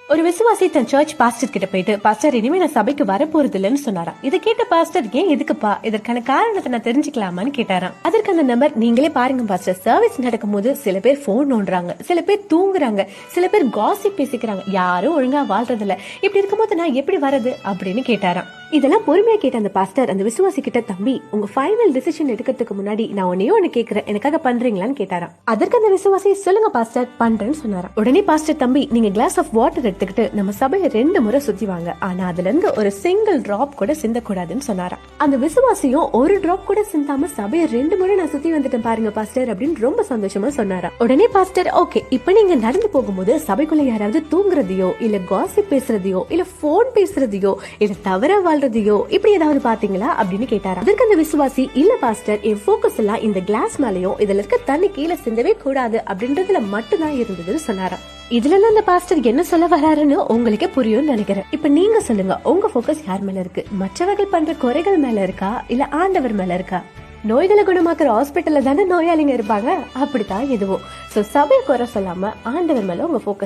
ஒரு விசுவாசி தன் search pastor கிட்ட போயிட்டு, பாஸ்டர் இனிமே நான் சபைக்கு வரப்போறது இல்லைன்னு சொன்னாராம். இதை கேட்ட பாஸ்டர், ஏன் எதுக்குப்பா, இதற்கான காரணத்தை நான் தெரிஞ்சுக்கலாமான்னு கேட்டாராம். அதற்கு அந்த நம்பர், நீங்களே பாருங்க பாஸ்டர், சர்வீஸ் நடக்கும் போது சில பேர் போன் நோண்டுறாங்க, சில பேர் தூங்குறாங்க, சில பேர் காசிப் பேசிக்கிறாங்க, யாரும் ஒழுங்கா வாழ்றது இல்ல, இப்படி இருக்கும்போது நான் எப்படி வரது அப்படின்னு கேட்டாராம். இதெல்லாம் பொறுமையா கேட்ட அந்த பாஸ்டர் அந்த விசுவாசி கிட்ட, தம்பி உங்க ஃபைனல் டிசிஷன் எடுக்கிறதுக்கு முன்னாடி நான் ஒன்னு கேக்குறேன், எனக்காக பண்றீங்களான்னு கேட்டாராம். அதற்கு அந்த விசுவாசி, சொல்லுங்க பாஸ்டர், பண்றேன்னு சொன்னாராம். உடனே பாஸ்டர், தம்பி நீங்க கிளாஸ் ஆஃப் வாட்டர் எடுத்துக்கிட்டு நம்ம சபையை 2 முறை சுத்தி வாங்க, ஆனா அதுல இருந்து ஒரு சிங்கிள் டிராப் கூட சிந்தக்கூடாதுன்னு சொன்னாராம். அந்த விசுவாசியும் ஒரு டிராப் கூட சிந்தாம சபையை 2 முறை நான் சுத்தி வந்துட்டேன் பாருங்க பாஸ்டர் அப்படின்னு ரொம்ப சந்தோஷமா சொன்னாராம். உடனே பாஸ்டர், ஓகே, இப்ப நீங்க நடந்து போகும்போது சபைக்குள்ள யாராவது தூங்குறதையோ இல்ல காசிப் பேசுறதையோ இல்ல போன் பேசுறதையோ இல்ல தவற வாழ்றதையோ இப்படி ஏதாவது பாத்தீங்களா அப்படின்னு கேட்டாரா. அதற்கு அந்த விசுவாசி, இல்ல பாஸ்டர், என் போக்கஸ் எல்லாம் இந்த கிளாஸ் மேலயும் இதுல இருக்க தண்ணி கீழே சிந்தவே கூடாது அப்படின்றதுல மட்டும்தான் இருந்ததுன்னு சொன்னாராம். இதுல இருந்து அந்த பாஸ்டர் என்ன சொல்ல வராருன்னு உங்களுக்கே புரியும்னு நினைக்கிறேன். இப்ப நீங்க சொல்லுங்க, உங்க போக்கஸ் யார் மேல இருக்கு? மற்றவர்கள் பண்ற குறைகள் மேல இருக்கா இல்ல ஆண்டவர் மேல இருக்கா? நோய்களை குணமாக்குற ஹாஸ்பிட்டல்ல தானே நோயாளிங்க இருப்பாங்க, அப்படித்தான் எதுவும். சோ சபை குறை சொல்லாம ஆண்டவர் மேல உங்க போக்கஸ்